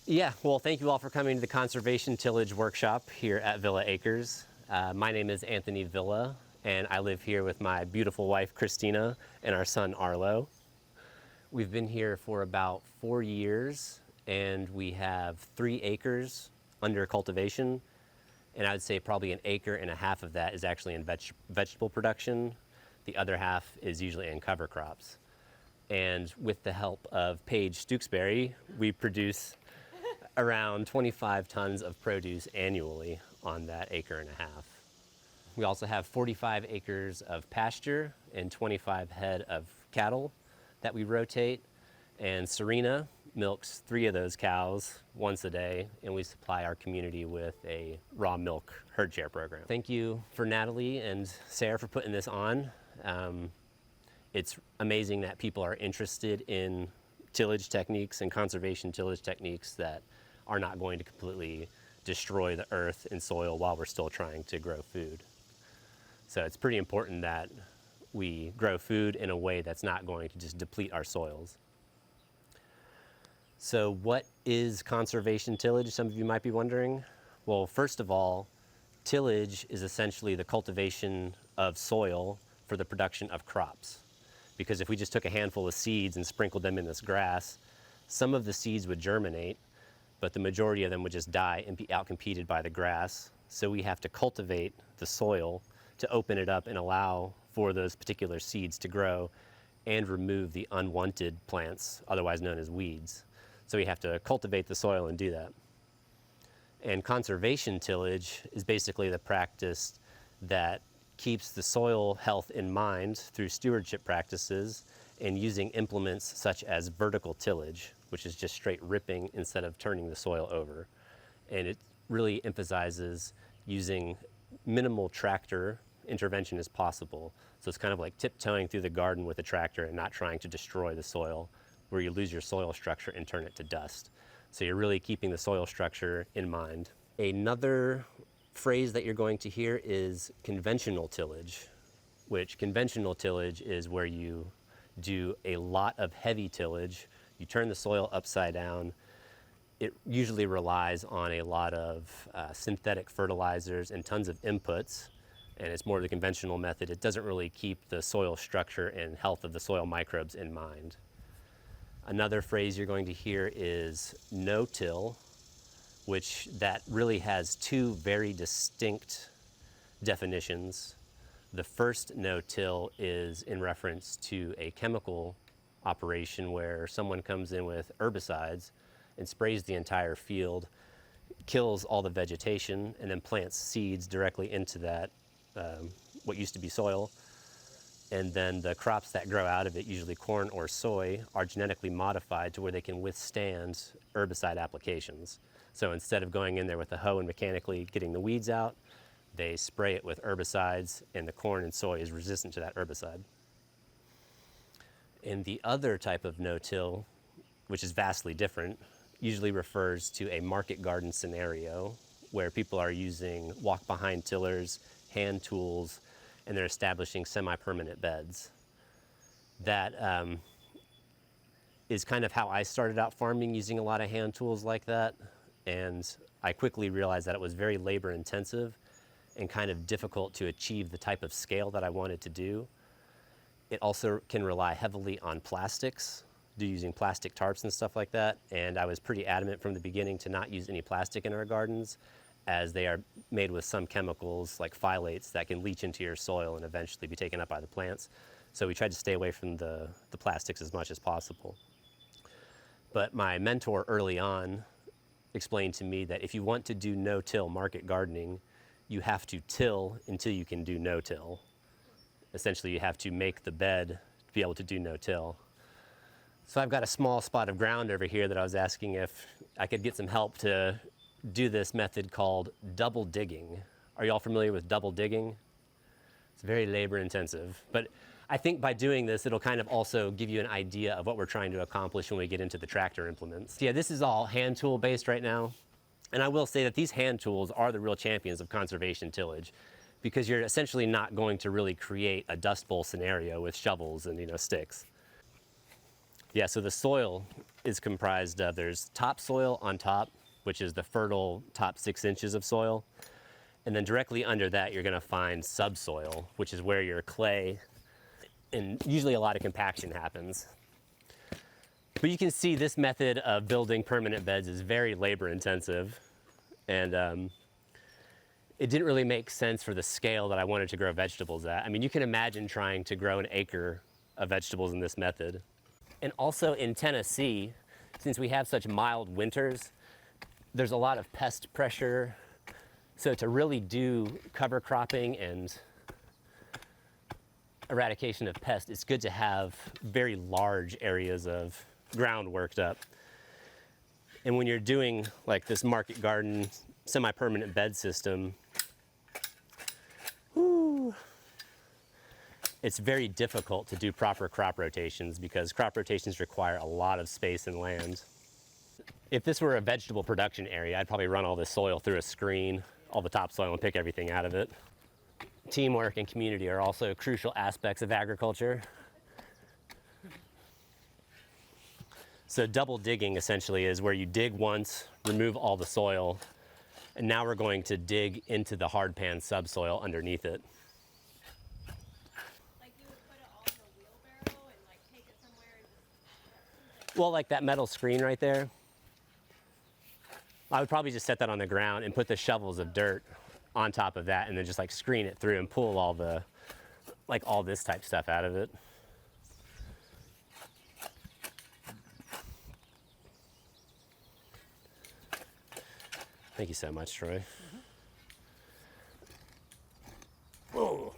Yeah, well, thank you all for coming to the Conservation Tillage Workshop here at Villa Acres. My name is Anthony Villa, and I live here with my beautiful wife, Christina, and our son, Arlo. We've been here for about 4 years, and we have 3 acres under cultivation, and I would say probably 1.5 acres of that is actually in vegetable production. The other half is usually in cover crops. And with the help of Paige Stooksbury, we produce around 25 tons of produce annually on that 1.5 acres. We also have 45 acres of pasture and 25 head of cattle that we rotate. And Serena milks 3 of those cows once a day, and we supply our community with a raw milk herd share program. Thank you for Natalie and Sarah for putting this on. It's amazing that people are interested in tillage techniques and conservation tillage techniques that are not going to completely destroy the earth and soil while we're still trying to grow food. So it's pretty important that we grow food in a way that's not going to just deplete our soils. So what is conservation tillage? Some of you might be wondering. Well, first of all, tillage is essentially the cultivation of soil for the production of crops. Because if we just took a handful of seeds and sprinkled them in this grass, some of the seeds would germinate, but the majority of them would just die and be outcompeted by the grass. So we have to cultivate the soil to open it up and allow for those particular seeds to grow and remove the unwanted plants, otherwise known as weeds. So we have to cultivate the soil and do that. And conservation tillage is basically the practice that keeps the soil health in mind through stewardship practices and using implements such as vertical tillage, which is just straight ripping instead of turning the soil over. And it really emphasizes using minimal tractor intervention as possible. So it's kind of like tiptoeing through the garden with a tractor and not trying to destroy the soil, where you lose your soil structure and turn it to dust. So you're really keeping the soil structure in mind. Another phrase that you're going to hear is conventional tillage, which conventional tillage is where you do a lot of heavy tillage. You turn the soil upside down. It usually relies on a lot of synthetic fertilizers and tons of inputs, and it's more the conventional method. It doesn't really keep the soil structure and health of the soil microbes in mind. Another phrase you're going to hear is no-till, which that really has 2 very distinct definitions. The first no-till is in reference to a chemical operation where someone comes in with herbicides and sprays the entire field, kills all the vegetation, and then plants seeds directly into that, what used to be soil. And then the crops that grow out of it, usually corn or soy, are genetically modified to where they can withstand herbicide applications. So instead of going in there with a hoe and mechanically getting the weeds out, they spray it with herbicides, and the corn and soy is resistant to that herbicide. And the other type of no-till, which is vastly different, usually refers to a market garden scenario where people are using walk-behind tillers, hand tools, and they're establishing semi-permanent beds. That is kind of how I started out farming, using a lot of hand tools like that. And I quickly realized that it was very labor intensive and kind of difficult to achieve the type of scale that I wanted to do. It also can rely heavily on plastics, using plastic tarps and stuff like that. And I was pretty adamant from the beginning to not use any plastic in our gardens, as they are made with some chemicals like phthalates that can leach into your soil and eventually be taken up by the plants. So we tried to stay away from the plastics as much as possible. But my mentor early on explained to me that if you want to do no-till market gardening, you have to till until you can do no-till. Essentially, you have to make the bed to be able to do no-till. So I've got a small spot of ground over here that I was asking if I could get some help to do this method called double digging. Are you all familiar with double digging? It's very labor intensive, but I think by doing this, it'll kind of also give you an idea of what we're trying to accomplish when we get into the tractor implements. So yeah, this is all hand tool based right now. And I will say that these hand tools are the real champions of conservation tillage, because you're essentially not going to really create a dust bowl scenario with shovels and sticks. Yeah, so the soil is comprised of, there's topsoil on top, which is the fertile top 6 inches of soil. And then directly under that, you're gonna find subsoil, which is where your clay, and usually a lot of compaction happens. But you can see this method of building permanent beds is very labor intensive. And it didn't really make sense for the scale that I wanted to grow vegetables at. I mean, you can imagine trying to grow an acre of vegetables in this method. And also in Tennessee, since we have such mild winters, there's a lot of pest pressure. So to really do cover cropping and eradication of pests, it's good to have very large areas of ground worked up. And when you're doing like this market garden, semi-permanent bed system, it's very difficult to do proper crop rotations because crop rotations require a lot of space and land. If this were a vegetable production area, I'd probably run all this soil through a screen, all the topsoil, and pick everything out of it. Teamwork and community are also crucial aspects of agriculture. So double digging essentially is where you dig once, remove all the soil, and now we're going to dig into the hard pan subsoil underneath it. Like you would put it all in a wheelbarrow and like take it somewhere and just... Well, like that metal screen right there, I would probably just set that on the ground and put the shovels of dirt on top of that and then just like screen it through and pull all the, like all this type stuff out of it. Thank you so much, Troy. Whoa.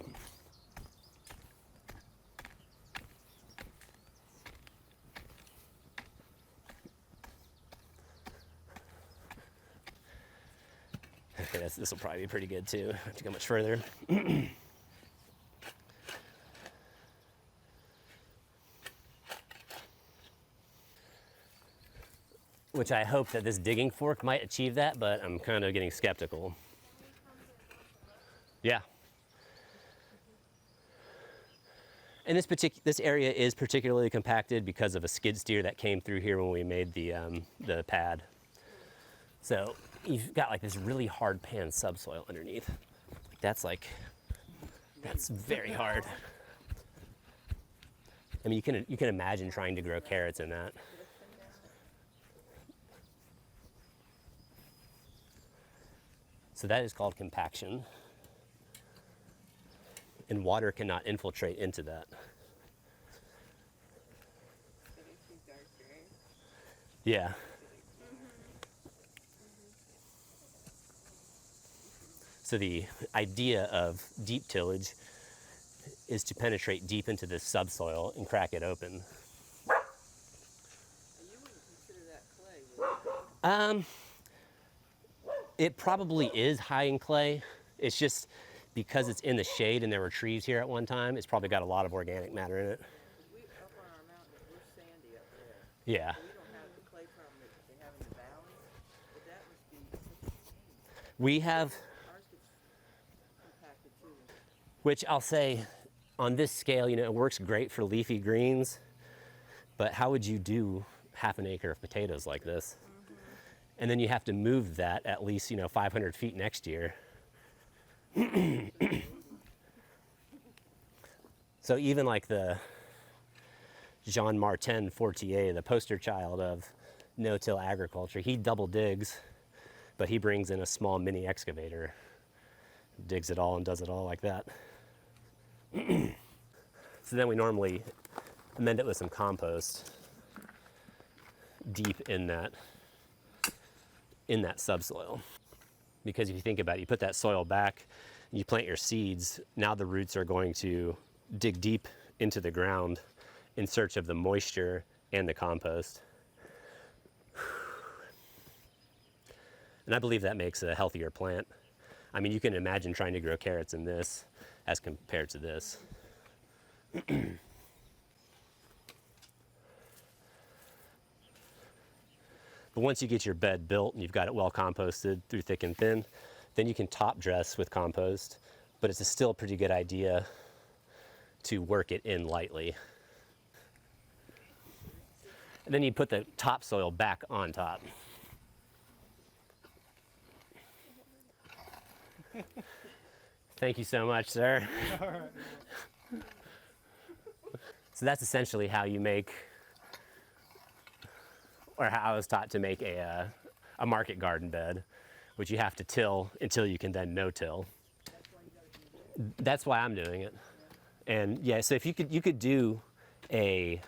Okay, this will probably be pretty good too. I don't have to go much further. Which I hope that this digging fork might achieve that, but I'm kind of getting skeptical. Yeah. And this area is particularly compacted because of a skid steer that came through here when we made the pad. So you've got like this really hard pan subsoil underneath. That's very hard. I mean, you can imagine trying to grow carrots in that. So that is called compaction. And water cannot infiltrate into that. Yeah. So the idea of deep tillage is to penetrate deep into this subsoil and crack it open. You wouldn't consider that clay, would you? It probably is high in clay. It's just because it's in the shade and there were trees here at one time, it's probably got a lot of organic matter in it. We up on our mountain, we're sandy up there. Yeah. We don't have the clay problem that they have in the valley, but that must be such a pain. We have, Ours gets compacted too. which I'll say on this scale, you know, it works great for leafy greens, but how would you do half an acre of potatoes like this? And then you have to move that at least, 500 feet next year. So even like the Jean Martin Fortier, the poster child of no-till agriculture, he double digs, but he brings in a small mini excavator, digs it all and does it all like that. So then we normally amend it with some compost deep in that subsoil. Because if you think about it, you put that soil back, you plant your seeds, now the roots are going to dig deep into the ground in search of the moisture and the compost. And I believe that makes a healthier plant. I mean, you can imagine trying to grow carrots in this as compared to this. But once you get your bed built and you've got it well composted through thick and thin, then you can top dress with compost, but it's still a pretty good idea to work it in lightly. And then you put the topsoil back on top. Thank you so much, sir. So that's essentially how you make, or how I was taught to make a market garden bed, which you have to till until you can then no-till. That's why I'm doing it. And yeah, so if you could do a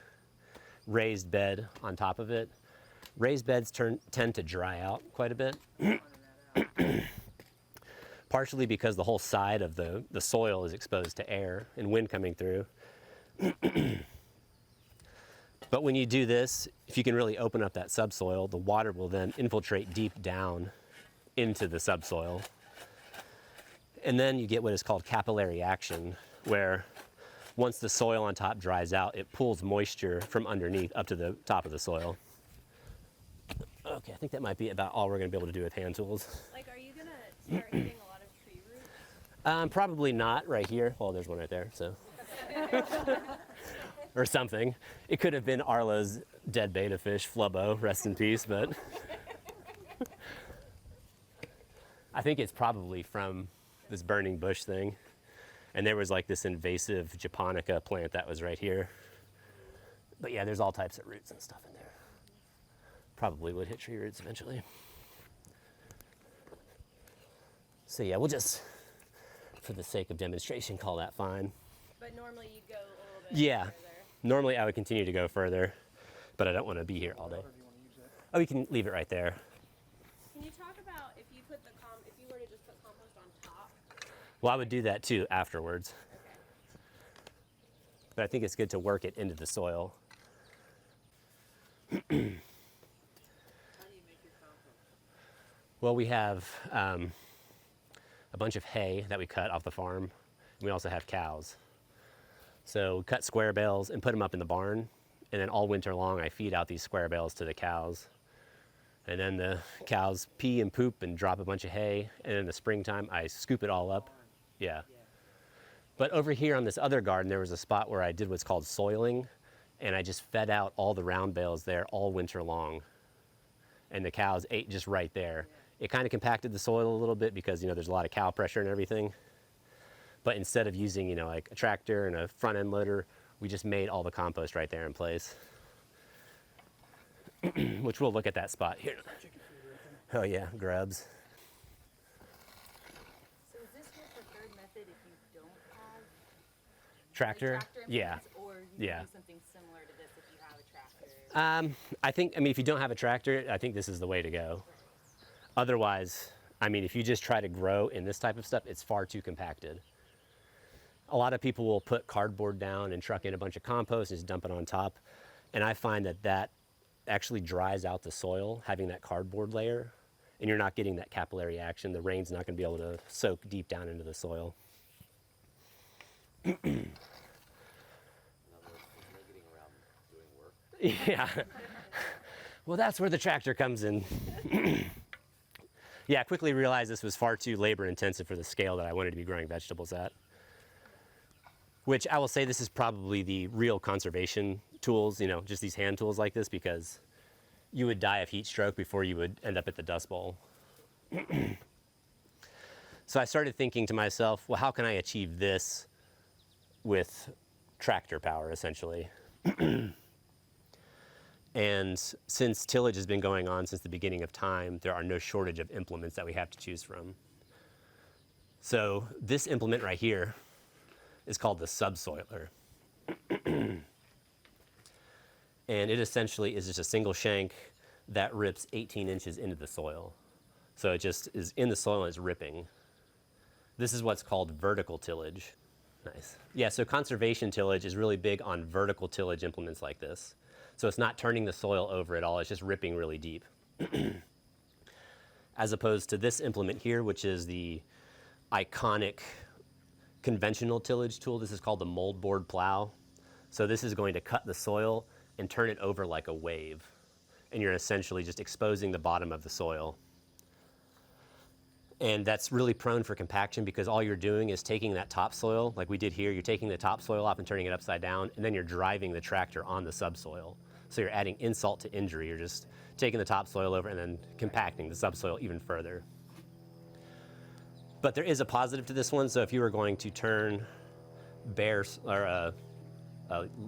raised bed on top of it. Raised beds tend to dry out quite a bit. Partially because the whole side of the soil is exposed to air and wind coming through. But when you do this, if you can really open up that subsoil, the water will then infiltrate deep down into the subsoil. And then you get what is called capillary action, where once the soil on top dries out, it pulls moisture from underneath up to the top of the soil. Okay, I think that might be about all we're going to be able to do with hand tools. Like, are you gonna start hitting a lot of tree roots? Probably not right here. Well, there's one right there, so. Or something. It could have been Arlo's dead betta fish, Flubbo, rest in peace, but. I think it's probably from this burning bush thing. And there was like this invasive japonica plant that was right here. But yeah, there's all types of roots and stuff in there. Probably would hit tree roots eventually. So yeah, we'll just, for the sake of demonstration, call that fine. But normally you go a little bit Yeah, further. normally I would continue to go further, but I don't want to be here all day. Oh, we can leave it right there. Can you talk about if you put if you were to just put compost on top? Well, I would do that too afterwards. Okay. But I think it's good to work it into the soil. How do you make your compost? Well, we have a bunch of hay that we cut off the farm. And we also have cows. So we cut square bales and put them up in the barn. And then all winter long, I feed out these square bales to the cows. And then the cows pee and poop and drop a bunch of hay. And in the springtime, I scoop it all up. Yeah. But over here on this other garden, there was a spot where I did what's called soiling. And I just fed out all the round bales there all winter long. And the cows ate just right there. It kind of compacted the soil a little bit because, there's a lot of cow pressure and everything. But instead of using, like a tractor and a front end loader, we just made all the compost right there in place. Which we'll look at that spot here. Oh yeah, grubs. So is this your preferred method if you don't have Tractor? Yeah. implements, or you Yeah. can do something similar to this if you have a tractor? I think, if you don't have a tractor, I think this is the way to go. Otherwise, if you just try to grow in this type of stuff, it's far too compacted. A lot of people will put cardboard down and truck in a bunch of compost and just dump it on top. And I find that actually dries out the soil, having that cardboard layer, and you're not getting that capillary action. The rain's not going to be able to soak deep down into the soil. In other words, there's no getting around doing work. Yeah. Well, that's where the tractor comes in. Yeah, I quickly realized this was far too labor intensive for the scale that I wanted to be growing vegetables at. Which I will say, this is probably the real conservation tools, just these hand tools like this, because you would die of heat stroke before you would end up at the Dust Bowl. So I started thinking to myself, well, how can I achieve this with tractor power, essentially? And since tillage has been going on since the beginning of time, there are no shortage of implements that we have to choose from. So this implement right here is called the subsoiler. And it essentially is just a single shank that rips 18 inches into the soil. So it just is in the soil and it's ripping. This is what's called vertical tillage. Nice. Yeah, so conservation tillage is really big on vertical tillage implements like this. So it's not turning the soil over at all, it's just ripping really deep. As opposed to this implement here, which is the iconic conventional tillage tool. This is called the mold board plow. So this is going to cut the soil and turn it over like a wave. And you're essentially just exposing the bottom of the soil. And that's really prone for compaction because all you're doing is taking that topsoil, like we did here, you're taking the topsoil off and turning it upside down, and then you're driving the tractor on the subsoil. So you're adding insult to injury. You're just taking the topsoil over and then compacting the subsoil even further. But there is a positive to this one. So if you were going to turn a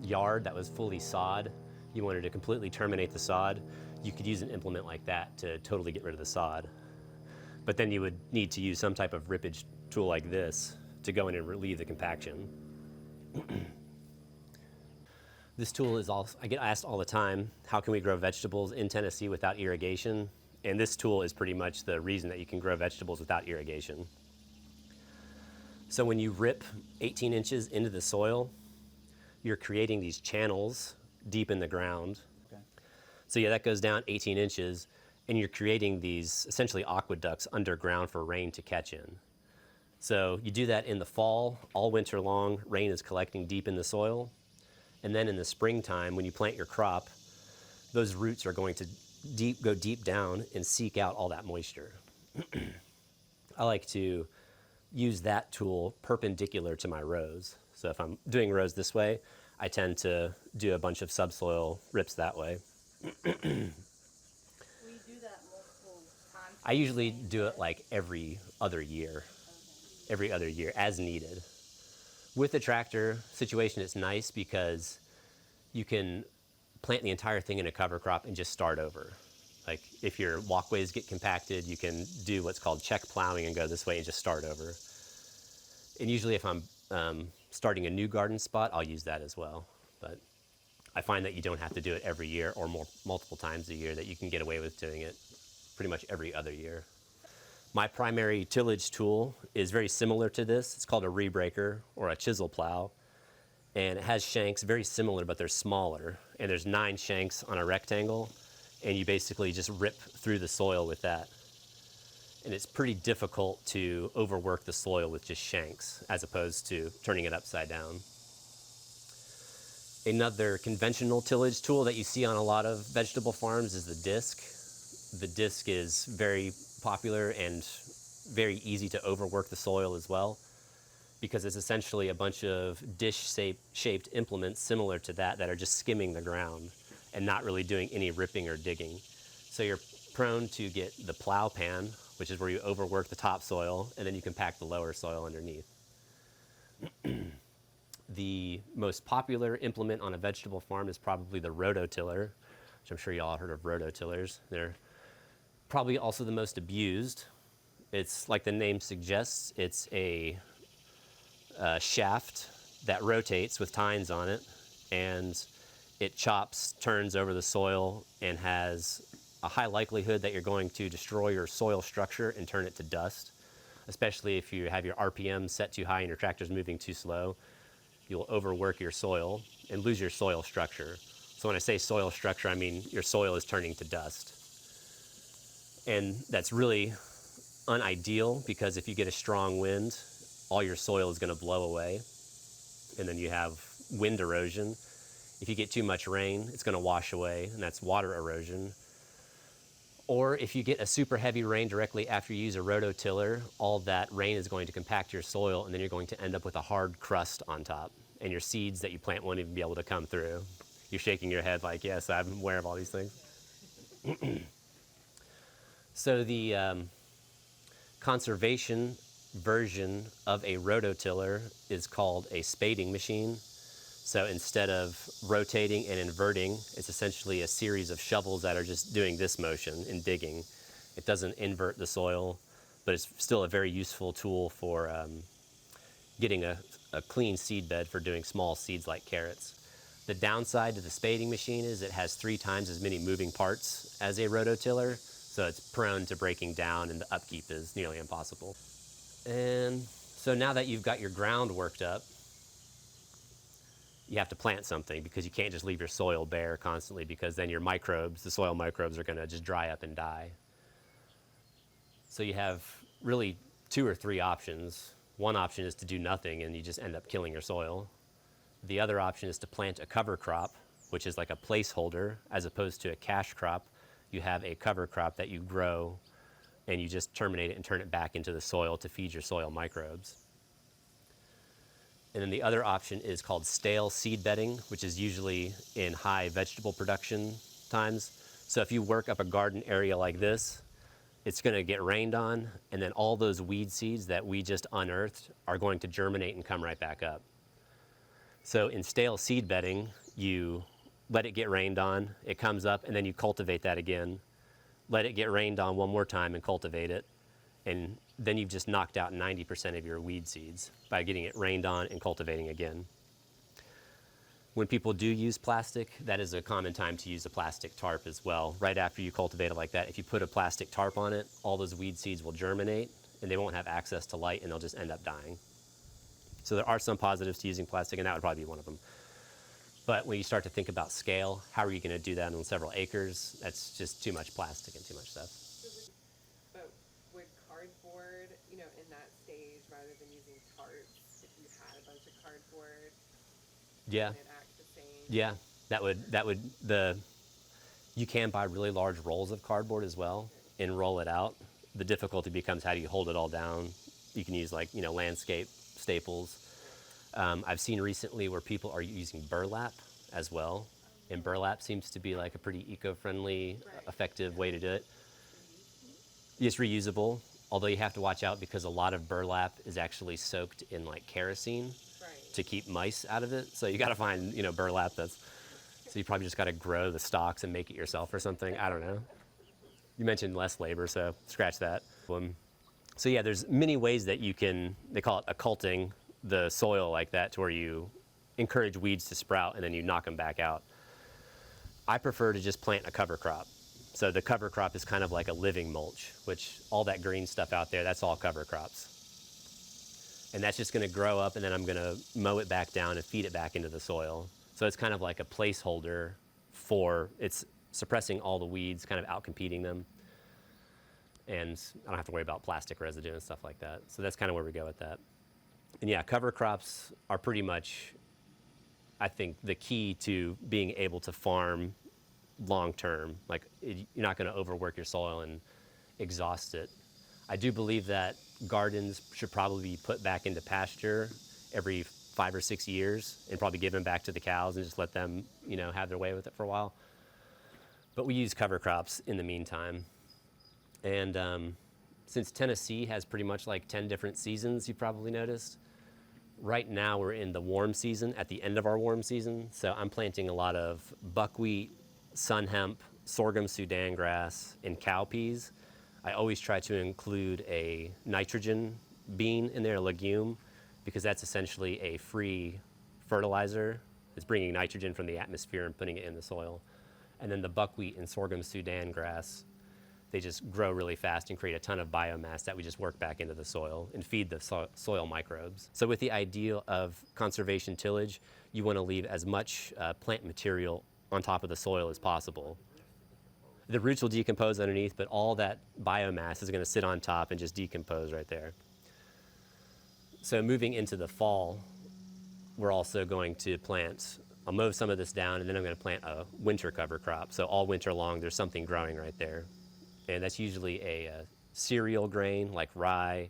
yard that was fully sod, you wanted to completely terminate the sod, you could use an implement like that to totally get rid of the sod. But then you would need to use some type of rippage tool like this to go in and relieve the compaction. This tool is also, I get asked all the time, how can we grow vegetables in Tennessee without irrigation? And this tool is pretty much the reason that you can grow vegetables without irrigation. So when you rip 18 inches into the soil, you're creating these channels deep in the ground. Okay. So yeah, that goes down 18 inches, and you're creating these essentially aqueducts underground for rain to catch in. So you do that in the fall, all winter long, rain is collecting deep in the soil. And then in the springtime, when you plant your crop, those roots are going to go deep down and seek out all that moisture. I like to use that tool perpendicular to my rows. So if I'm doing rows this way, I tend to do a bunch of subsoil rips that way. Will you do that multiple times? I usually do it like every other year, as needed. With the tractor situation, it's nice because you can plant the entire thing in a cover crop and just start over. Like if your walkways get compacted, you can do what's called check plowing and go this way and just start over. And usually if I'm starting a new garden spot, I'll use that as well. But I find that you don't have to do it every year or multiple times a year, that you can get away with doing it pretty much every other year. My primary tillage tool is very similar to this. It's called a rebreaker or a chisel plow. And it has shanks very similar, but they're smaller. And there's 9 shanks on a rectangle. And you basically just rip through the soil with that. And it's pretty difficult to overwork the soil with just shanks as opposed to turning it upside down. Another conventional tillage tool that you see on a lot of vegetable farms is the disc. The disc is very popular and very easy to overwork the soil as well, because it's essentially a bunch of dish-shaped implements similar to that are just skimming the ground and not really doing any ripping or digging. So you're prone to get the plow pan, which is where you overwork the topsoil and then you compact the lower soil underneath. The most popular implement on a vegetable farm is probably the rototiller, which I'm sure you all heard of rototillers. They're probably also the most abused. It's like the name suggests, it's a shaft that rotates with tines on it, and it chops, turns over the soil, and has a high likelihood that you're going to destroy your soil structure and turn it to dust, especially if you have your RPM set too high and your tractor's moving too slow. You'll overwork your soil and lose your soil structure. So when I say soil structure, I mean your soil is turning to dust. And that's really unideal, because if you get a strong wind, all your soil is going to blow away. And then you have wind erosion. If you get too much rain, it's going to wash away, and that's water erosion. Or if you get a super heavy rain directly after you use a rototiller, all that rain is going to compact your soil, and then you're going to end up with a hard crust on top, and your seeds that you plant won't even be able to come through. You're shaking your head like, yes, I'm aware of all these things. So the conservation version of a rototiller is called a spading machine. So instead of rotating and inverting, it's essentially a series of shovels that are just doing this motion in digging. It doesn't invert the soil, but it's still a very useful tool for getting a clean seed bed for doing small seeds like carrots. The downside to the spading machine is it has 3 times as many moving parts as a rototiller, so it's prone to breaking down, and the upkeep is nearly impossible. And so now that you've got your ground worked up, you have to plant something, because you can't just leave your soil bare constantly, because then your microbes, the soil microbes, are going to just dry up and die. So you have really 2 or 3 options. One option is to do nothing and you just end up killing your soil. The other option is to plant a cover crop, which is like a placeholder as opposed to a cash crop. You have a cover crop that you grow and you just terminate it and turn it back into the soil to feed your soil microbes. And then the other option is called stale seed bedding, which is usually in high vegetable production times. So if you work up a garden area like this, it's going to get rained on, and then all those weed seeds that we just unearthed are going to germinate and come right back up. So in stale seed bedding, you let it get rained on, it comes up, and then you cultivate that again. Let it get rained on one more time and cultivate it. And then you've just knocked out 90% of your weed seeds by getting it rained on and cultivating again. When people do use plastic, that is a common time to use a plastic tarp as well. Right after you cultivate it like that, if you put a plastic tarp on it, all those weed seeds will germinate and they won't have access to light and they'll just end up dying. So there are some positives to using plastic, and that would probably be one of them. But when you start to think about scale, how are you going to do that on several acres? That's just too much plastic and too much stuff. But would cardboard, in that stage, rather than using tarps, if you had a bunch of cardboard, Yeah. would it act the same? Yeah, you can buy really large rolls of cardboard as well and roll it out. The difficulty becomes how do you hold it all down? You can use landscape staples. I've seen recently where people are using burlap as well. And burlap seems to be like a pretty eco-friendly, effective way to do it. It's reusable, although you have to watch out because a lot of burlap is actually soaked in kerosene to keep mice out of it. So you got to find, burlap so you probably just got to grow the stalks and make it yourself or something. I don't know. You mentioned less labor, so scratch that. So yeah, there's many ways that you can, they call it occulting the soil like that, to where you encourage weeds to sprout and then you knock them back out. I prefer to just plant a cover crop. So the cover crop is kind of like a living mulch, which all that green stuff out there, that's all cover crops. And that's just gonna grow up, and then I'm gonna mow it back down and feed it back into the soil. So it's kind of like a placeholder it's suppressing all the weeds, kind of outcompeting them. And I don't have to worry about plastic residue and stuff like that. So that's kind of where we go with that. And yeah, cover crops are pretty much, I think, the key to being able to farm long term. You're not going to overwork your soil and exhaust it. I do believe that gardens should probably be put back into pasture every 5 or 6 years and probably give them back to the cows and just let them, have their way with it for a while. But we use cover crops in the meantime. And since Tennessee has pretty much 10 different seasons, you probably noticed, right now we're in the warm season, at the end of our warm season. So I'm planting a lot of buckwheat, sun hemp, sorghum Sudan grass, and cowpeas. I always try to include a nitrogen bean in there, a legume, because that's essentially a free fertilizer. It's bringing nitrogen from the atmosphere and putting it in the soil. And then the buckwheat and sorghum Sudan grass, they just grow really fast and create a ton of biomass that we just work back into the soil and feed the soil microbes. So with the idea of conservation tillage, you want to leave as much plant material on top of the soil as possible. The roots will decompose underneath, but all that biomass is going to sit on top and just decompose right there. So moving into the fall, we're also going to plant, I'll mow some of this down, and then I'm going to plant a winter cover crop. So all winter long, there's something growing right there. And that's usually a cereal grain like rye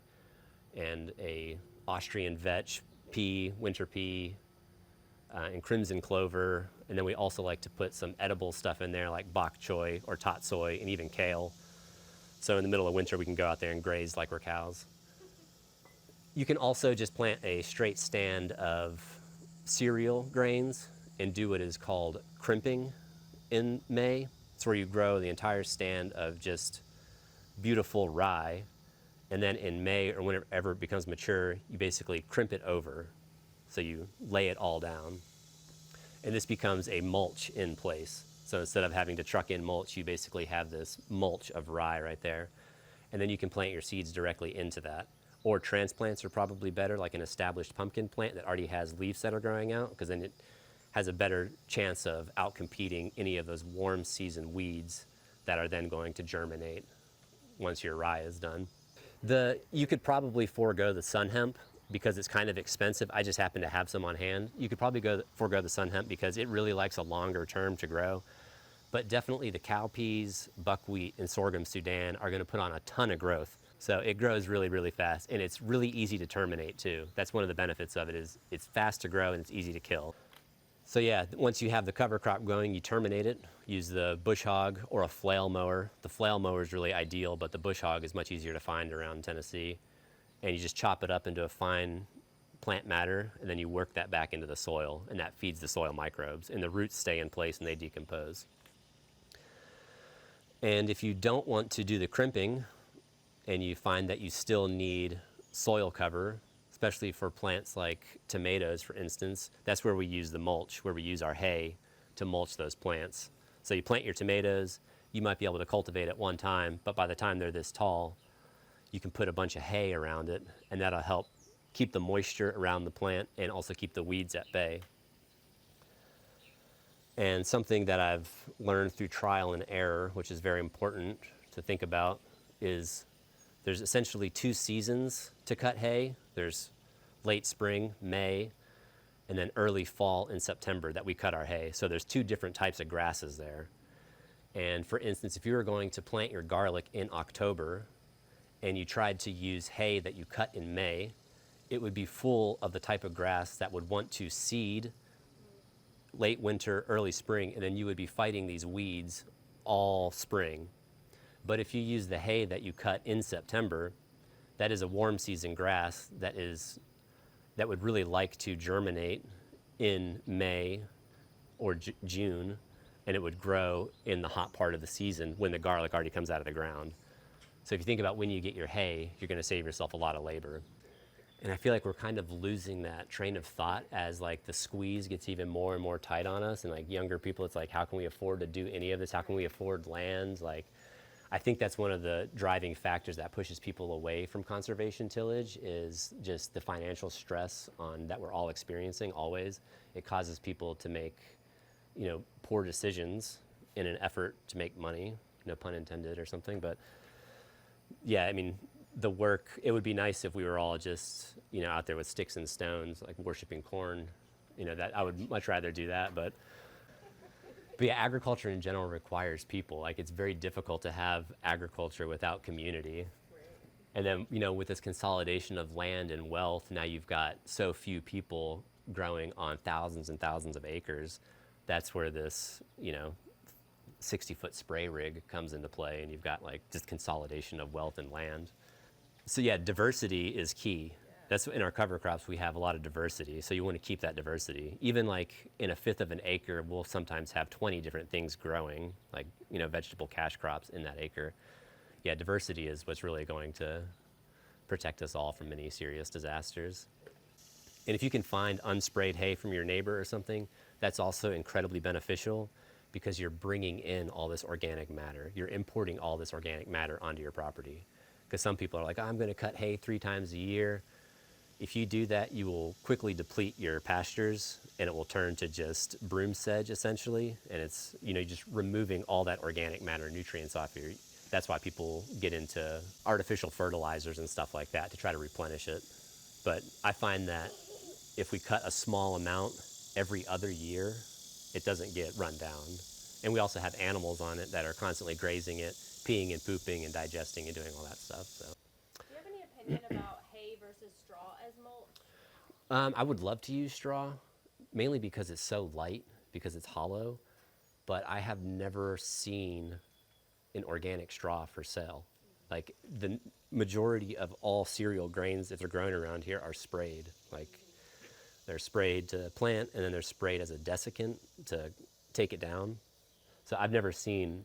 and a Austrian vetch pea, winter pea, and crimson clover. And then we also like to put some edible stuff in there like bok choy or tot soy and even kale. So in the middle of winter, we can go out there and graze like we're cows. You can also just plant a straight stand of cereal grains and do what is called crimping in May. It's where you grow the entire stand of just beautiful rye. And then in May or whenever it becomes mature, you basically crimp it over. So you lay it all down. And this becomes a mulch in place. So instead of having to truck in mulch, you basically have this mulch of rye right there. And then you can plant your seeds directly into that. Or transplants are probably better, like an established pumpkin plant that already has leaves that are growing out, because then it has a better chance of outcompeting any of those warm season weeds that are then going to germinate once your rye is done. You could probably forego the sun hemp because it's kind of expensive. I just happen to have some on hand. You could probably forego the sun hemp because it really likes a longer term to grow. But definitely the cowpeas, buckwheat, and sorghum Sudan are going to put on a ton of growth So it grows really, really fast, and it's really easy to terminate too. That's one of the benefits of it, is it's fast to grow and it's easy to kill. So yeah, once you have the cover crop growing, you terminate it. Use the bush hog or a flail mower. The flail mower is really ideal, but the bush hog is much easier to find around Tennessee. And you just chop it up into a fine plant matter, and then you work that back into the soil, and that feeds the soil microbes, and the roots stay in place and they decompose. And if you don't want to do the crimping, and you find that you still need soil cover, especially for plants like tomatoes, for instance, that's where we use the mulch, where we use our hay to mulch those plants. So you plant your tomatoes, you might be able to cultivate at one time, but by the time they're this tall, you can put a bunch of hay around it, and that'll help keep the moisture around the plant and also keep the weeds at bay. And something that I've learned through trial and error, which is very important to think about, is there's essentially 2 seasons to cut hay. There's late spring, May, and then early fall in September that we cut our hay. So there's 2 different types of grasses there. And for instance, if you were going to plant your garlic in October and you tried to use hay that you cut in May, it would be full of the type of grass that would want to seed late winter, early spring, and then you would be fighting these weeds all spring. But if you use the hay that you cut in September, that is a warm season grass that would really like to germinate in May or June, and it would grow in the hot part of the season when the garlic already comes out of the ground. So if you think about when you get your hay, you're going to save yourself a lot of labor. And I feel like we're kind of losing that train of thought as like the squeeze gets even more and more tight on us, and like younger people, it's like, how can we afford to do any of this? How can we afford land? Like, I think that's one of the driving factors that pushes people away from conservation tillage, is just the financial stress that we're all experiencing always. It causes people to make, poor decisions in an effort to make money, no pun intended or something. But yeah, I mean, the work, it would be nice if we were all just, out there with sticks and stones, like worshiping corn. That I would much rather do that, but yeah, agriculture in general requires people. Like, it's very difficult to have agriculture without community. And then, with this consolidation of land and wealth, now you've got so few people growing on thousands and thousands of acres. That's where this, 60-foot spray rig comes into play, and you've got like just consolidation of wealth and land. So yeah, diversity is key. That's in our cover crops, we have a lot of diversity. So you want to keep that diversity. Even like in a 1/5 of an acre, we'll sometimes have 20 different things growing, like, vegetable cash crops in that acre. Yeah, diversity is what's really going to protect us all from any serious disasters. And if you can find unsprayed hay from your neighbor or something, that's also incredibly beneficial, because you're bringing in all this organic matter. You're importing all this organic matter onto your property. Because some people are like, I'm going to cut hay 3 times a year. If you do that, you will quickly deplete your pastures, and it will turn to just broom sedge essentially. And it's, just removing all that organic matter, nutrients off your. That's why people get into artificial fertilizers and stuff like that to try to replenish it. But I find that if we cut a small amount every other year, it doesn't get run down. And we also have animals on it that are constantly grazing it, peeing and pooping and digesting and doing all that stuff. So, Do you have any opinion about hay versus straw as mulch? I would love to use straw, mainly because it's so light, because it's hollow. But I have never seen an organic straw for sale. Like, the majority of all cereal grains that are grown around here are sprayed. Like, they're sprayed to plant, and then they're sprayed as a desiccant to take it down. So I've never seen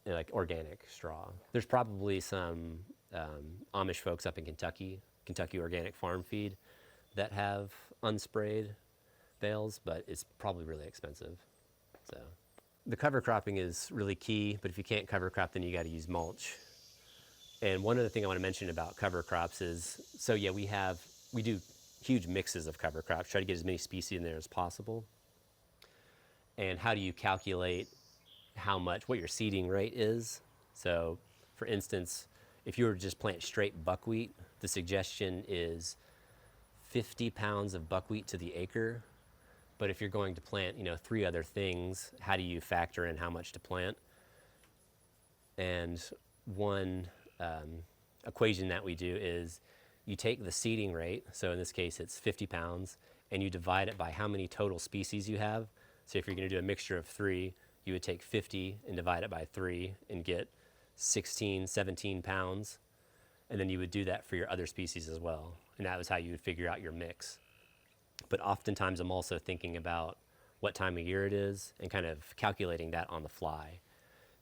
like organic straw. There's probably some Amish folks up in Kentucky Organic Farm Feed, that have unsprayed bales, but it's probably really expensive. So the cover cropping is really key, but if you can't cover crop, then you got to use mulch. And one other thing I want to mention about cover crops is, so yeah, we do huge mixes of cover crops, try to get as many species in there as possible. And how do you calculate what your seeding rate is? So for instance, if you were to just plant straight buckwheat, the suggestion is 50 pounds of buckwheat to the acre. But if you're going to plant, 3 other things, how do you factor in how much to plant? And one equation that we do is you take the seeding rate, so in this case it's 50 pounds, and you divide it by how many total species you have. So if you're going to do a mixture of 3, you would take 50 and divide it by 3 and get 16, 17 pounds. And then you would do that for your other species as well. And that was how you would figure out your mix. But oftentimes I'm also thinking about what time of year it is and kind of calculating that on the fly,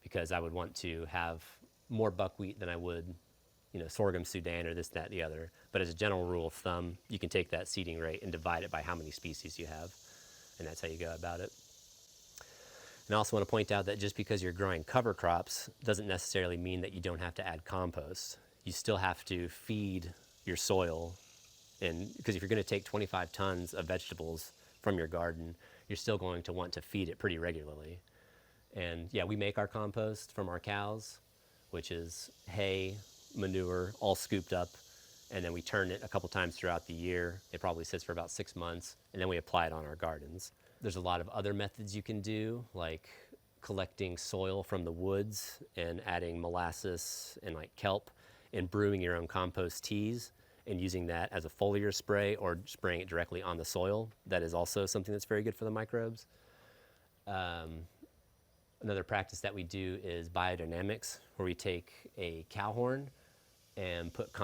because I would want to have more buckwheat than I would, sorghum Sudan or this, that, the other. But as a general rule of thumb, you can take that seeding rate and divide it by how many species you have. And that's how you go about it. And I also want to point out that just because you're growing cover crops doesn't necessarily mean that you don't have to add compost. You still have to feed your soil. And because if you're going to take 25 tons of vegetables from your garden, you're still going to want to feed it pretty regularly. And yeah, we make our compost from our cows, which is hay, manure, all scooped up. And then we turn it a couple times throughout the year. It probably sits for about 6 months, and then we apply it on our gardens. There's a lot of other methods you can do, like collecting soil from the woods and adding molasses and like kelp and brewing your own compost teas and using that as a foliar spray or spraying it directly on the soil. That is also something that's very good for the microbes. Another practice that we do is biodynamics, where we take a cow horn and put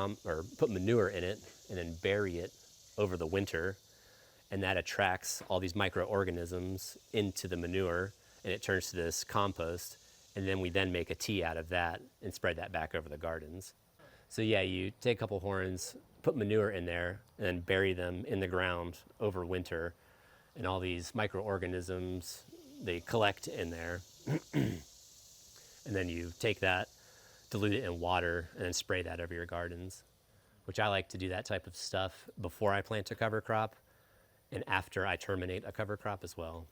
manure in it and then bury it over the winter, and that attracts all these microorganisms into the manure, and it turns to this compost, and then we then make a tea out of that and spread that back over the gardens. So yeah, you take a couple horns, put manure in there, and then bury them in the ground over winter, and all these microorganisms, they collect in there, and then you take that, dilute it in water, and then spray that over your gardens, which I like to do that type of stuff before I plant a cover crop and after I terminate a cover crop as well.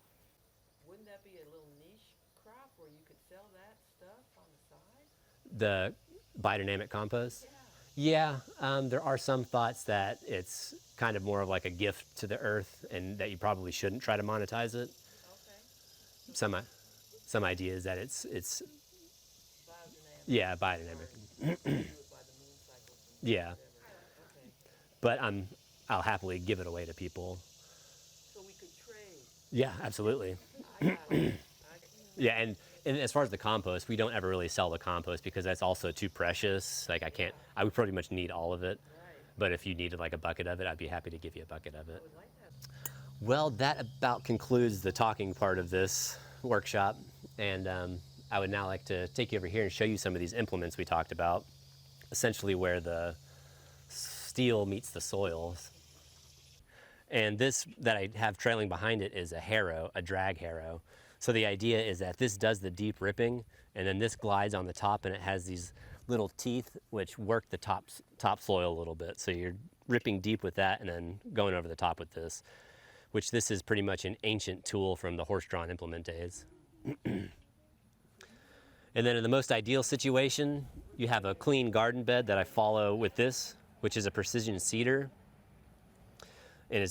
Wouldn't that be a little niche crop where you could sell that stuff on the side? The biodynamic compost? Yeah, there are some thoughts that it's kind of more of like a gift to the earth and that you probably shouldn't try to monetize it. Okay. Some ideas that it's Biodynamic. yeah, biodynamic. Do it by the moon cycle. Yeah, Okay. but I'll happily give it away to people. So we could trade. Yeah, absolutely. I got it. Yeah, and as far as the compost, we don't ever really sell the compost because that's also too precious. Like I would pretty much need all of it. Right. But if you needed like a bucket of it, I'd be happy to give you a bucket of it. I would like that. Well, that about concludes the talking part of this workshop. And I would now like to take you over here and show you some of these implements we talked about, essentially where the steel meets the soil. And this that I have trailing behind it is a harrow, a drag harrow. So the idea is that this does the deep ripping, and then this glides on the top, and it has these little teeth which work the topsoil a little bit. So you're ripping deep with that and then going over the top with this, which this is pretty much an ancient tool from the horse-drawn implement days. And then in the most ideal situation, you have a clean garden bed that I follow with this, which is a precision seeder. And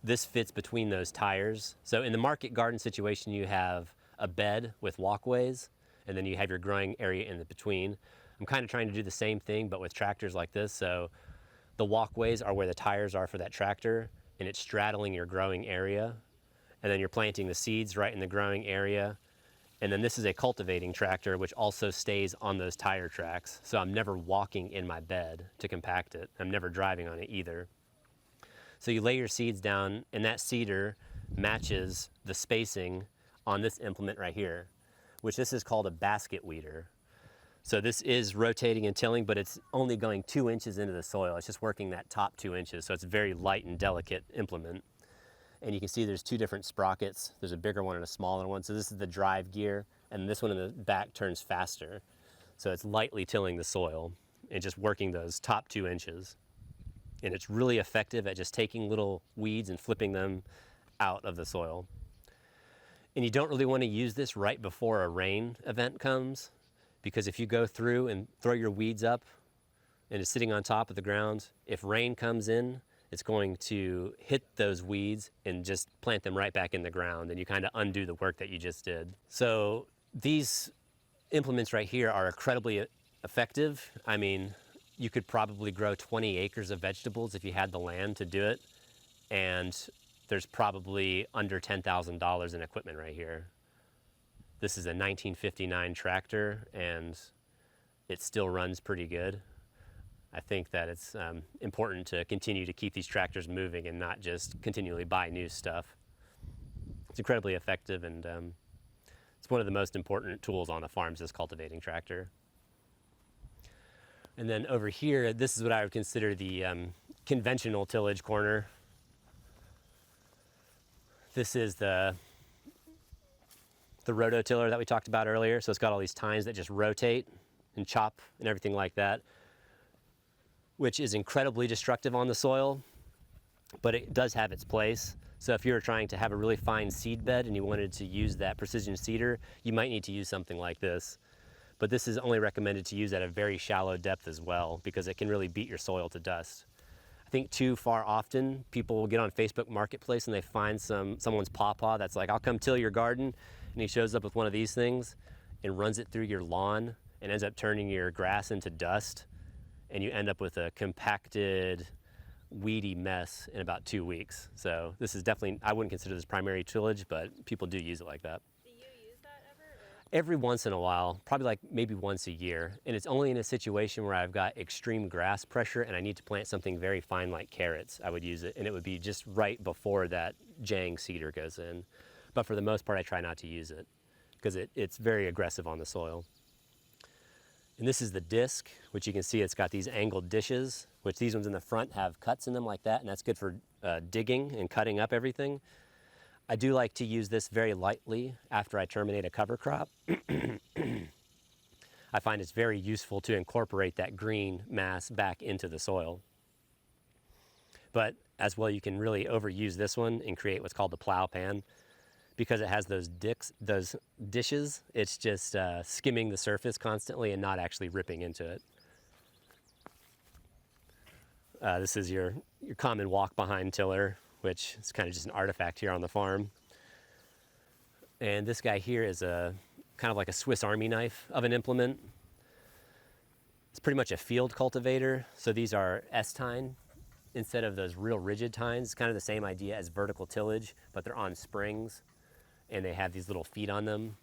this fits between those tires. So in the market garden situation, you have a bed with walkways, and then you have your growing area in the between. I'm kind of trying to do the same thing, but with tractors like this. So the walkways are where the tires are for that tractor, and it's straddling your growing area. And then you're planting the seeds right in the growing area. And then this is a cultivating tractor, which also stays on those tire tracks. So I'm never walking in my bed to compact it. I'm never driving on it either. So you lay your seeds down, and that seeder matches the spacing on this implement right here, which this is called a basket weeder. So this is rotating and tilling, but it's only going 2 inches into the soil. It's just working that top 2 inches, so it's a very light and delicate implement. And you can see there's 2 different sprockets. There's a bigger one and a smaller one. So this is the drive gear, and this one in the back turns faster. So it's lightly tilling the soil and just working those top 2 inches. And it's really effective at just taking little weeds and flipping them out of the soil. And you don't really want to use this right before a rain event comes, because if you go through and throw your weeds up and it's sitting on top of the ground, if rain comes in, it's going to hit those weeds and just plant them right back in the ground, and you kind of undo the work that you just did. So these implements right here are incredibly effective. I mean, you could probably grow 20 acres of vegetables if you had the land to do it. And there's probably under $10,000 in equipment right here. This is a 1959 tractor and it still runs pretty good. I think that it's important to continue to keep these tractors moving and not just continually buy new stuff. It's incredibly effective, and it's one of the most important tools on a farm, is this cultivating tractor. And then over here, this is what I would consider the conventional tillage corner. This is the rototiller that we talked about earlier. So it's got all these tines that just rotate and chop and everything like that, which is incredibly destructive on the soil, but it does have its place. So if you were trying to have a really fine seed bed and you wanted to use that precision seeder, you might need to use something like this. But this is only recommended to use at a very shallow depth as well, because it can really beat your soil to dust. I think too far often, people will get on Facebook Marketplace and they find someone's pawpaw that's like, I'll come till your garden, and he shows up with one of these things and runs it through your lawn and ends up turning your grass into dust, and you end up with a compacted, weedy mess in about 2 weeks. So this is definitely, I wouldn't consider this primary tillage, but people do use it like that. Do you use that ever? Or? Every once in a while, probably like maybe once a year. And it's only in a situation where I've got extreme grass pressure and I need to plant something very fine like carrots, I would use it. And it would be just right before that Jang seeder goes in. But for the most part, I try not to use it because it's very aggressive on the soil. And this is the disc, which you can see it's got these angled dishes, which these ones in the front have cuts in them like that, and that's good for digging and cutting up everything. I do like to use this very lightly after I terminate a cover crop. I find it's very useful to incorporate that green mass back into the soil. But as well, you can really overuse this one and create what's called the plow pan. Because it has those dishes, it's just skimming the surface constantly and not actually ripping into it. This is your common walk-behind tiller, which is kind of just an artifact here on the farm. And this guy here is kind of like a Swiss Army knife of an implement. It's pretty much a field cultivator. So these are S-tine instead of those real rigid tines. It's kind of the same idea as vertical tillage, but they're on springs and they have these little feet on them.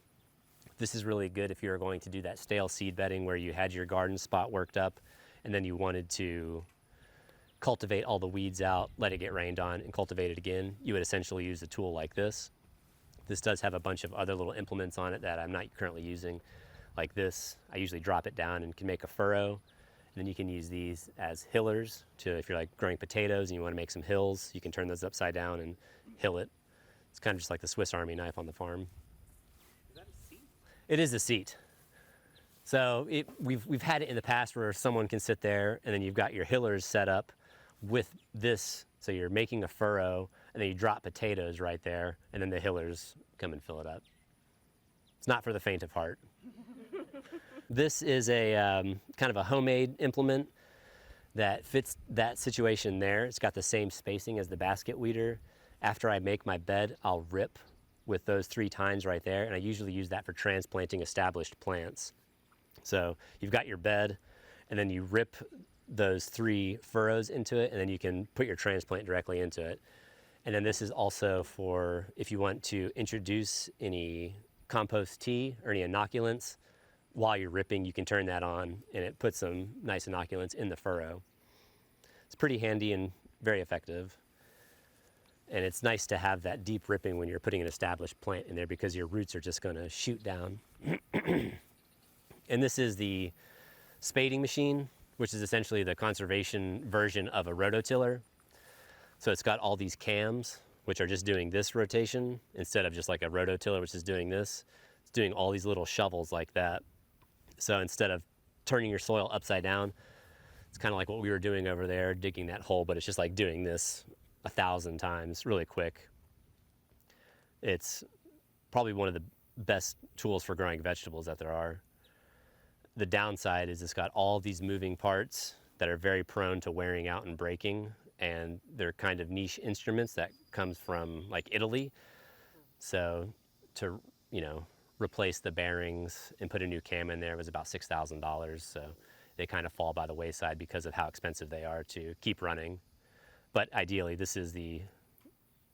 This is really good if you're going to do that stale seed bedding where you had your garden spot worked up and then you wanted to cultivate all the weeds out, let it get rained on, and cultivate it again. You would essentially use a tool like this. This does have a bunch of other little implements on it that I'm not currently using. Like this, I usually drop it down and can make a furrow. And then you can use these as hillers if you're like growing potatoes and you want to make some hills, you can turn those upside down and hill it. It's kind of just like the Swiss Army knife on the farm. Is that a seat? It is a seat. So we've had it in the past where someone can sit there and then you've got your hillers set up with this. So you're making a furrow and then you drop potatoes right there and then the hillers come and fill it up. It's not for the faint of heart. This is a kind of a homemade implement that fits that situation there. It's got the same spacing as the basket weeder. After I make my bed, I'll rip with those 3 tines right there, and I usually use that for transplanting established plants. So you've got your bed, and then you rip those 3 furrows into it, and then you can put your transplant directly into it. And then this is also for if you want to introduce any compost tea or any inoculants. While you're ripping, you can turn that on, and it puts some nice inoculants in the furrow. It's pretty handy and very effective. And it's nice to have that deep ripping when you're putting an established plant in there because your roots are just going to shoot down. And this is the spading machine, which is essentially the conservation version of a rototiller. So it's got all these cams, which are just doing this rotation instead of just like a rototiller, which is doing this. It's doing all these little shovels like that. So instead of turning your soil upside down, it's kind of like what we were doing over there, digging that hole, but it's just like doing this 1,000 times really quick. It's probably one of the best tools for growing vegetables that there are. The downside is it's got all these moving parts that are very prone to wearing out and breaking, and they're kind of niche instruments that comes from like Italy. So to, replace the bearings and put a new cam in there was about $6,000. So they kind of fall by the wayside because of how expensive they are to keep running. But ideally, this is the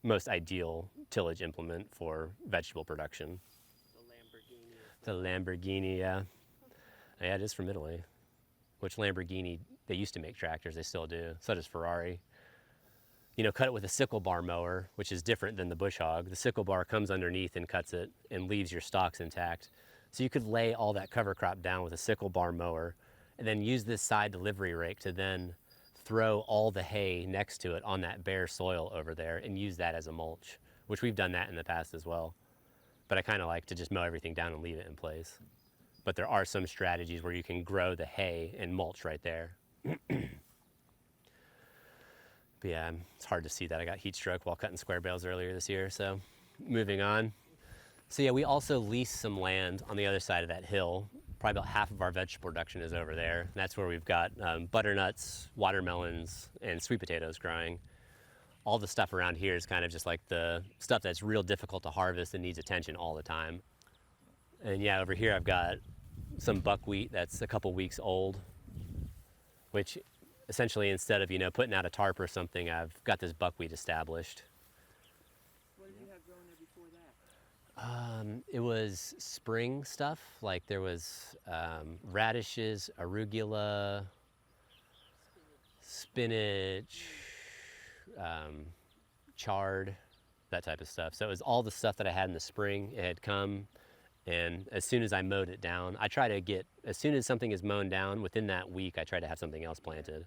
most ideal tillage implement for vegetable production. The Lamborghini. The Lamborghini, yeah. Yeah, it is from Italy. Which Lamborghini, they used to make tractors, they still do. So does Ferrari. You know, cut it with a sickle bar mower, which is different than the bush hog. The sickle bar comes underneath and cuts it and leaves your stalks intact. So you could lay all that cover crop down with a sickle bar mower and then use this side delivery rake to then throw all the hay next to it on that bare soil over there and use that as a mulch, which we've done that in the past as well. But I kind of like to just mow everything down and leave it in place. But there are some strategies where you can grow the hay and mulch right there. But yeah, it's hard to see that I got heat stroke while cutting square bales earlier this year, so moving on. So yeah, we also lease some land on the other side of that hill. Probably about half of our vegetable production is over there. And that's where we've got butternuts, watermelons, and sweet potatoes growing. All the stuff around here is kind of just like the stuff that's real difficult to harvest and needs attention all the time. And yeah, over here I've got some buckwheat that's a couple weeks old, which essentially instead of, you know, putting out a tarp or something, I've got this buckwheat established. What did you have growing there before that? It was spring stuff, like there was radishes, arugula, spinach, chard, that type of stuff. So it was all the stuff that I had in the spring. It had come, and as soon as I mowed it down, I try to get, as soon as something is mown down, within that week, I try to have something else planted.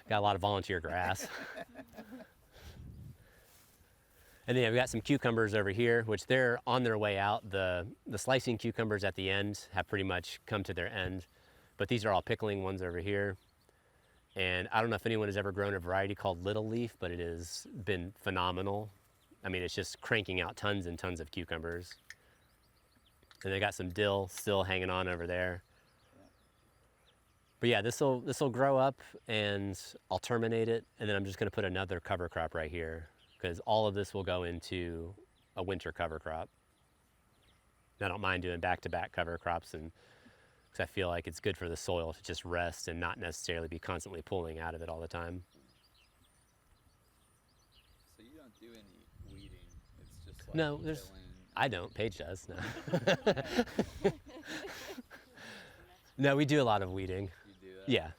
Got a lot of volunteer grass. And then we got some cucumbers over here, which they're on their way out. The slicing cucumbers at the end have pretty much come to their end, but these are all pickling ones over here. And I don't know if anyone has ever grown a variety called Little Leaf, but it has been phenomenal. I mean, it's just cranking out tons and tons of cucumbers. And they got some dill still hanging on over there. But yeah, this'll grow up and I'll terminate it, and then I'm just gonna put another cover crop right here, because all of this will go into a winter cover crop. And I don't mind doing back-to-back cover crops, and because I feel like it's good for the soil to just rest and not necessarily be constantly pulling out of it all the time. So you don't do any weeding, it's just like No, there's, tilling. I don't, Paige does, no. No, we do a lot of weeding. You do that? Yeah,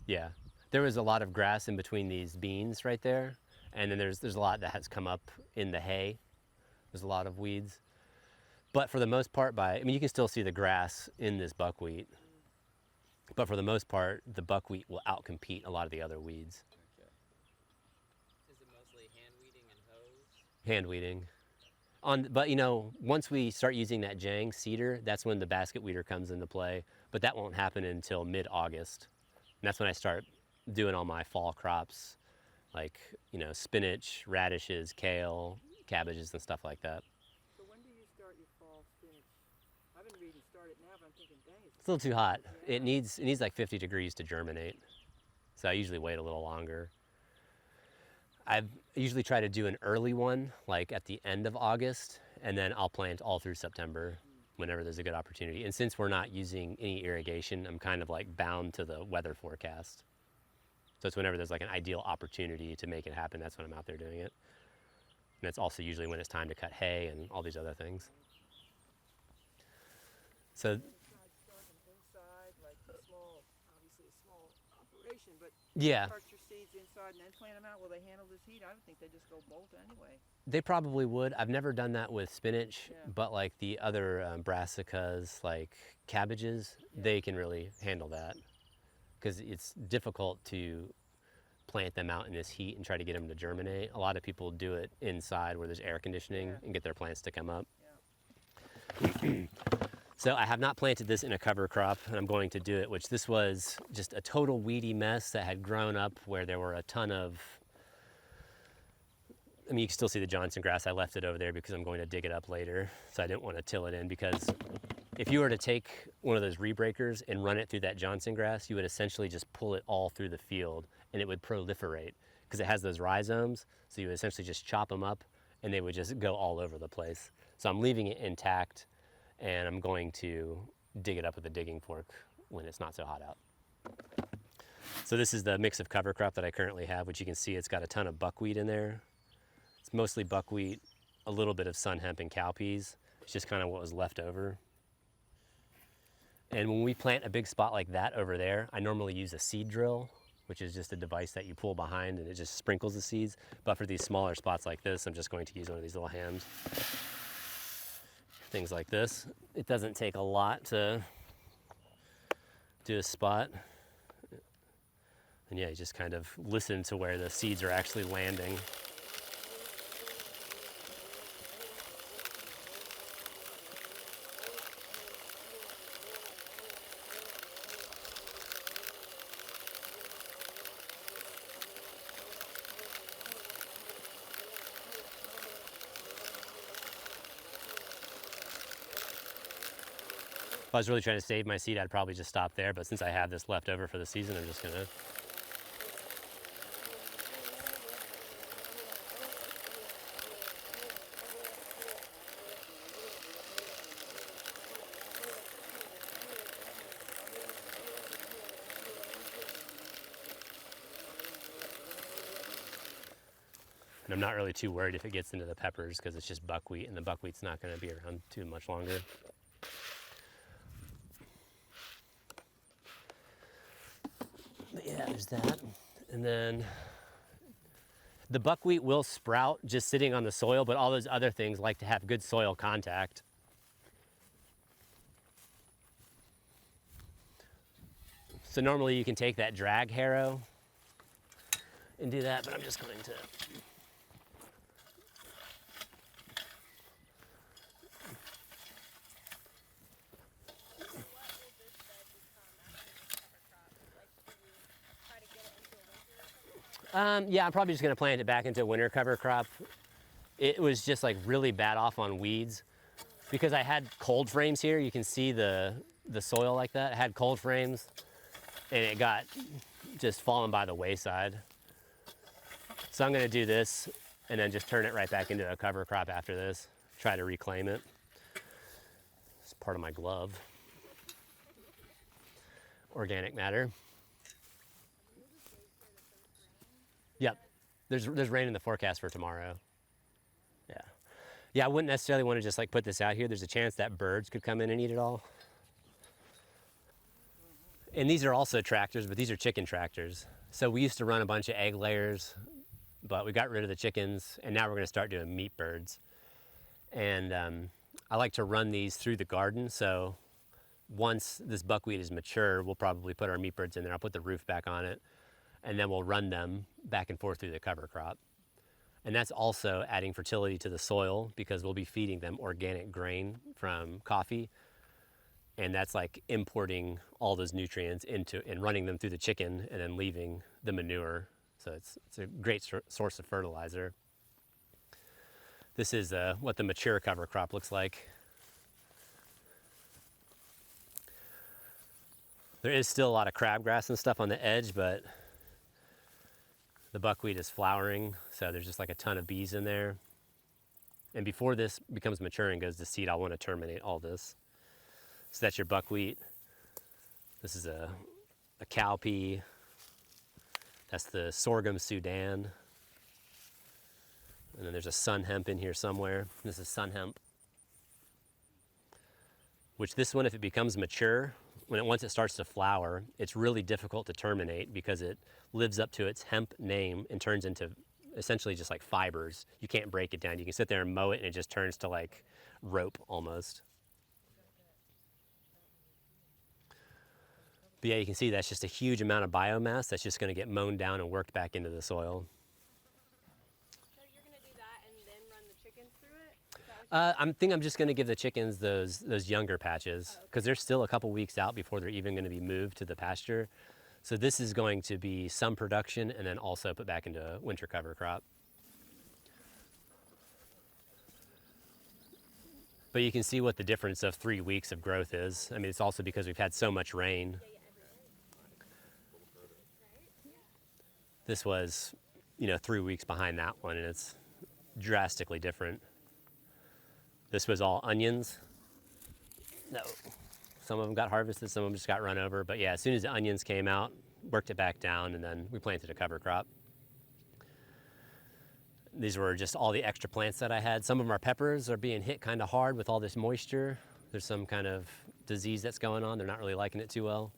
yeah. There was a lot of grass in between these beans right there, and then there's a lot that has come up in the hay. There's a lot of weeds. But for the most part, I mean, you can still see the grass in this buckwheat. But for the most part, the buckwheat will outcompete a lot of the other weeds. Okay. Is it mostly hand weeding and hose? Hand weeding. But you know, once we start using that Jang seeder, that's when the basket weeder comes into play. But that won't happen until mid-August. And that's when I start doing all my fall crops, like, you know, spinach, radishes, kale, cabbages, and stuff like that. So when do you start your fall spinach? I've been reading start it now, but I'm thinking, dang, It's a little too hot. It needs like 50 degrees to germinate. So I usually wait a little longer. I usually try to do an early one, like at the end of August, and then I'll plant all through September whenever there's a good opportunity. And since we're not using any irrigation, I'm kind of like bound to the weather forecast. So it's whenever there's like an ideal opportunity to make it happen, that's when I'm out there doing it. And that's also usually when it's time to cut hay and all these other things. So starting inside, like small, obviously a small operation, but yeah, start your seeds inside and then plant them out. Will they handle this heat? I would think they just go bolt anyway. they probably would. I've never done that with spinach, Yeah. but like the other brassicas, like cabbages, they can really handle that because it's difficult to plant them out in this heat and try to get them to germinate. A lot of people do it inside where there's air conditioning Yeah. and get their plants to come up. Yeah. So I have not planted this in a cover crop, and I'm going to do it, which this was just a total weedy mess that had grown up where there were a ton of, I mean, you can still see the Johnson grass. I left it over there because I'm going to dig it up later, so I didn't want to till it in, because if you were to take one of those rebreakers and run it through that Johnson grass, you would essentially just pull it all through the field, and it would proliferate because it has those rhizomes, so you would essentially just chop them up, and they would just go all over the place. So I'm leaving it intact, and I'm going to dig it up with a digging fork when it's not so hot out. So this is the mix of cover crop that I currently have, which you can see it's got a ton of buckwheat in there. It's mostly buckwheat, a little bit of sun hemp and cowpeas. It's just kind of what was left over. And when we plant a big spot like that over there, I normally use a seed drill, which is just a device that you pull behind and it just sprinkles the seeds. But for these smaller spots like this, I'm just going to use one of these little hands. Things like this. It doesn't take a lot to do a spot. And yeah, you just kind of listen to where the seeds are actually landing. If I was really trying to save my seed, I'd probably just stop there, but since I have this left over for the season, I'm just gonna. And I'm not really too worried if it gets into the peppers because it's just buckwheat and the buckwheat's not gonna be around too much longer. But yeah, there's that. And then the buckwheat will sprout just sitting on the soil, but all those other things like to have good soil contact. So normally you can take that drag harrow and do that, but I'm just going to. Yeah, I'm probably just gonna plant it back into winter cover crop. It was just like really bad off on weeds because I had cold frames here. You can see the soil like that. I had cold frames and it got just fallen by the wayside. So I'm gonna do this and then just turn it right back into a cover crop after this. Try to reclaim it. It's part of my glove. Organic matter. Yep, there's rain in the forecast for tomorrow. Yeah, I wouldn't necessarily want to just like put this out here. There's a chance that birds could come in and eat it all. And these are also tractors, but these are chicken tractors. So we used to run a bunch of egg layers, but we got rid of the chickens, and now we're going to start doing meat birds. And I like to run these through the garden. So once this buckwheat is mature, we'll probably put our meat birds in there. I'll put the roof back on it, and then we'll run them back and forth through the cover crop. And that's also adding fertility to the soil because we'll be feeding them organic grain from coffee. And that's like importing all those nutrients into and running them through the chicken and then leaving the manure. So it's a great source of fertilizer. This is what the mature cover crop looks like. There is still a lot of crabgrass and stuff on the edge, but the buckwheat is flowering, so there's just like a ton of bees in there. And before this becomes mature and goes to seed, I'll want to terminate all this. So that's your buckwheat. This is a cowpea. That's the sorghum Sudan. And then there's a sun hemp in here somewhere. This is sun hemp. Which this one, if it becomes mature, once it starts to flower, it's really difficult to terminate because it lives up to its hemp name and turns into essentially just like fibers. You can't break it down. You can sit there and mow it and it just turns to like rope almost. But yeah, you can see that's just a huge amount of biomass that's just going to get mown down and worked back into the soil. So you're gonna do that and then run the chickens through it? Is that what I'm just going to give the chickens those younger patches because they're still a couple weeks out before they're even going to be moved to the pasture. So this is going to be some production and then also put back into winter cover crop. But you can see what the difference of 3 weeks of growth is. I mean, it's also because we've had so much rain. This was, 3 weeks behind that one, and it's drastically different. This was all onions. No. Some of them got harvested, some of them just got run over. But yeah, as soon as the onions came out, worked it back down, and then we planted a cover crop. These were just all the extra plants that I had. Some of our peppers are being hit kind of hard with all this moisture. There's some kind of disease that's going on. They're not really liking it too well.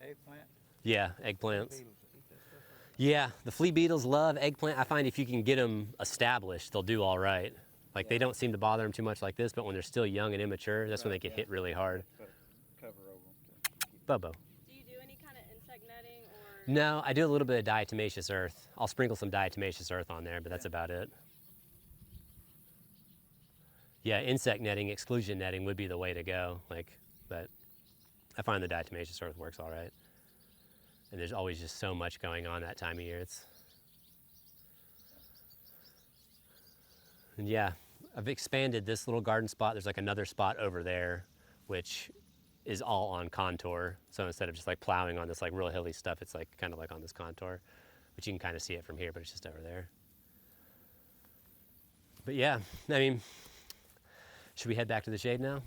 Eggplant. Yeah, eggplants. Beetles eat that stuff up. Yeah, the flea beetles love eggplant. I find if you can get them established, they'll do all right. Like they don't seem to bother them too much like this, but when they're still young and immature, that's when they Right, get yeah. hit really hard. Put a cover over them to keep Bobo. Do you do any kind of insect netting or? No, I do a little bit of diatomaceous earth. I'll sprinkle some diatomaceous earth on there, but that's about it. Yeah, insect netting, exclusion netting would be the way to go. But I find the diatomaceous earth works all right. And there's always just so much going on that time of year. And yeah, I've expanded this little garden spot. There's like another spot over there, which is all on contour. So instead of just like plowing on this like real hilly stuff, it's like kind of like on this contour, which you can kind of see it from here, but it's just over there. But yeah, I mean, should we head back to the shade now?